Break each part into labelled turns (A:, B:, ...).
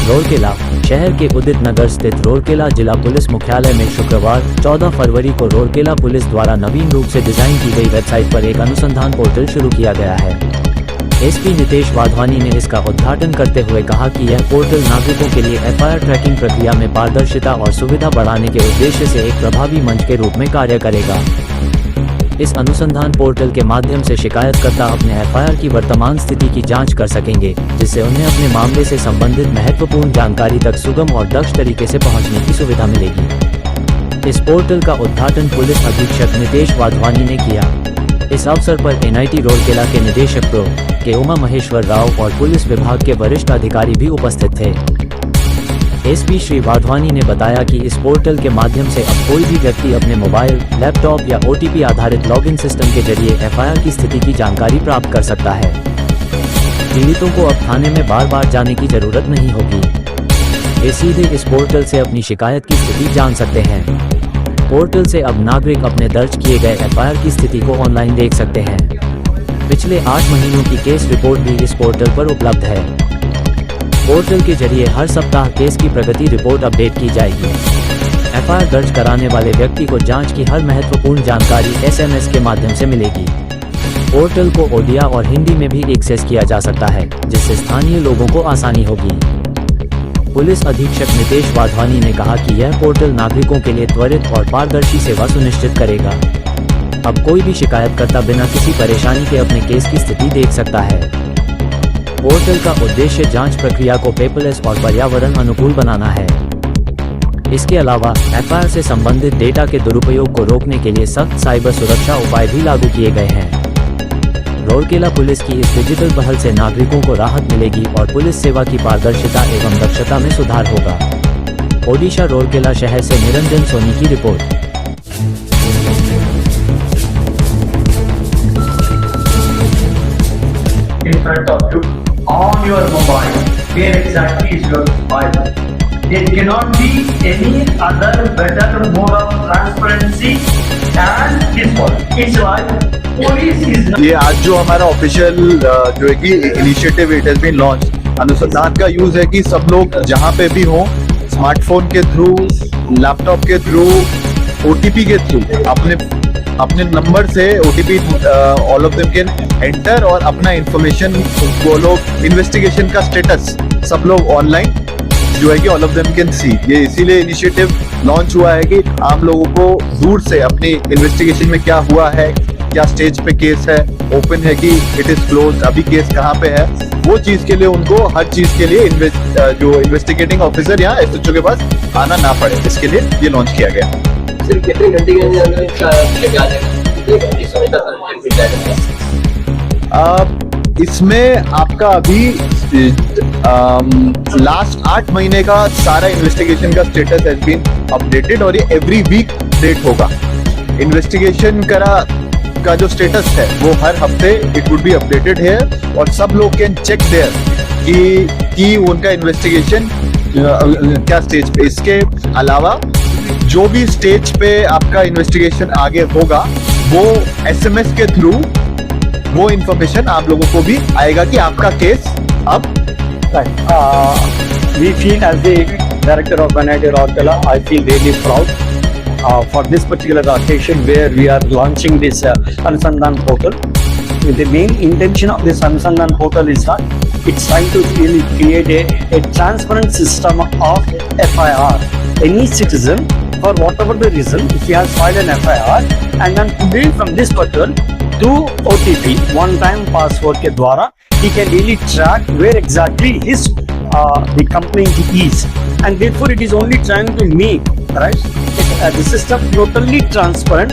A: रोरकेला शहर के उदित नगर स्थित रोरकेला जिला पुलिस मुख्यालय में शुक्रवार 14 फरवरी को रोरकेला पुलिस द्वारा नवीन रूप से डिजाइन की गई वेबसाइट पर एक अनुसंधान पोर्टल शुरू किया गया है। एसपी नितेश वाधवानी ने इसका उद्घाटन करते हुए कहा कि यह पोर्टल नागरिकों के लिए एफआईआर ट्रैकिंग प्रक्रिया में पारदर्शिता और सुविधा बढ़ाने के उद्देश्य से एक प्रभावी मंच के रूप में कार्य करेगा। इस अनुसंधान पोर्टल के माध्यम से शिकायतकर्ता अपने एफआईआर की वर्तमान स्थिति की जांच कर सकेंगे, जिससे उन्हें अपने मामले से संबंधित महत्वपूर्ण जानकारी तक सुगम और दक्ष तरीके से पहुंचने की सुविधा मिलेगी। इस पोर्टल का उद्घाटन पुलिस अधीक्षक नितेश वाधवानी ने किया। इस अवसर पर एनआईटी रोरकेला के निदेशक प्रो के उमा महेश्वर राव और पुलिस विभाग के वरिष्ठ अधिकारी भी उपस्थित थे। एसपी श्री वाधवानी ने बताया कि इस पोर्टल के माध्यम से अब कोई भी व्यक्ति अपने मोबाइल, लैपटॉप या ओटीपी आधारित लॉगिन सिस्टम के जरिए एफआईआर की स्थिति की जानकारी प्राप्त कर सकता है। पीड़ितों को अब थाने में बार बार जाने की जरूरत नहीं होगी। वे सीधे इस पोर्टल से अपनी शिकायत की स्थिति जान सकते हैं। पोर्टल से अब नागरिक अपने दर्ज किए गए एफआईआर की स्थिति को ऑनलाइन देख सकते हैं। पिछले 8 महीनों की केस रिपोर्ट भी इस पोर्टल पर उपलब्ध है। पोर्टल के जरिए हर सप्ताह केस की प्रगति रिपोर्ट अपडेट की जाएगी। एफआईआर दर्ज कराने वाले व्यक्ति को जांच की हर महत्वपूर्ण जानकारी एसएमएस के माध्यम से मिलेगी। पोर्टल को ओडिया और हिंदी में भी एक्सेस किया जा सकता है, जिससे स्थानीय लोगों को आसानी होगी। पुलिस अधीक्षक नितेश वाधवानी ने कहा कि यह पोर्टल नागरिकों के लिए त्वरित और पारदर्शी सेवा सुनिश्चित करेगा। अब कोई भी शिकायतकर्ता बिना किसी परेशानी के अपने केस की स्थिति देख सकता है। पोर्टल का उद्देश्य जांच प्रक्रिया को पेपरलेस और पर्यावरण अनुकूल बनाना है। इसके अलावा एफआईआर से संबंधित डेटा के दुरुपयोग को रोकने के लिए सख्त साइबर सुरक्षा उपाय भी लागू किए गए हैं। रोरकेला पुलिस की इस डिजिटल पहल से नागरिकों को राहत मिलेगी और पुलिस सेवा की पारदर्शिता एवं दक्षता में सुधार होगा। ओडिशा रोरकेला शहर से निरंजन सोनी की report.
B: In front of you on your mobile, where exactly is your mobile? There cannot be any other better mode of transparency than this one. It's like police is not.
C: ये आज जो हमारा ऑफिशियल जो है कि initiative it has been launch, अनुसंधान का use है कि सब लोग जहाँ पे भी हों, स्मार्टफोन के थ्रू, लैपटॉप के थ्रू, ओटीपी के थ्रू अपने नंबर से OTP all of them can enter और अपना इंफॉर्मेशन, वो लोग इन्वेस्टिगेशन का स्टेटस सब लोग ऑनलाइन जो है कि all of them can see. ये इसीलिए इनिशिएटिव लॉन्च हुआ है कि आम लोगों को दूर से अपनी इन्वेस्टिगेशन में क्या हुआ है, क्या स्टेज पे केस है, ओपन है कि इट इज क्लोज, अभी केस कहाँ पे है, वो चीज के लिए उनको हर चीज के लिए जो इन्वेस्टिगेटिंग ऑफिसर या एसएचओ के पास आना ना पड़े, इसके लिए ये लॉन्च किया गया।
D: सिर्फ कितने घंटे के अंदर
C: इसमें आपका अभी लास्ट 8 महीने का सारा इन्वेस्टिगेशन का स्टेटस हैज बीन अपडेटेड और ये एवरी वीक अपडेट होगा। इन्वेस्टिगेशन का जो स्टेटस है वो हर हफ्ते इट वुड बी अपडेटेड है और सब लोग कैन चेक देयर कि उनका इन्वेस्टिगेशन क्या स्टेज पे। इसके अलावा जो भी स्टेज पे आपका इन्वेस्टिगेशन आगे होगा वो एसएमएस के थ्रू वो इंफॉर्मेशन आप लोगों को भी आएगा कि आपका केस अब
E: we feel as the director of NIT Rourkela, I feel really proud for this particular occasion where we are launching this Anusandhan portal. The main intention of this Anusandhan portal is that it's trying to really create a transparent system of FIR. Any citizen, for whatever the reason, if he has filed an FIR and then today from this portal through OTP, one-time password के द्वारा, he can really track where exactly his the complaint is, and therefore it is only trying to make the system totally transparent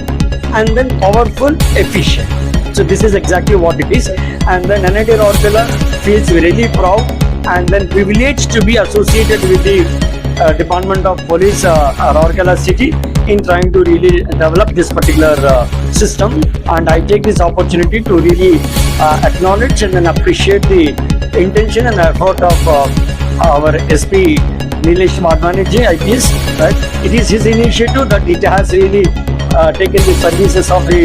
E: and then powerful, efficient. So this is exactly what it is, and then NIT Rourkela feels really proud and then privileged to be associated with the Department of Police Rourkela City in trying to really develop this particular system, and I take this opportunity to really acknowledge and then appreciate the intention and effort of our SP Nilesh Madhwani ji IPS. Right? It is his initiative that it has really taken the services of the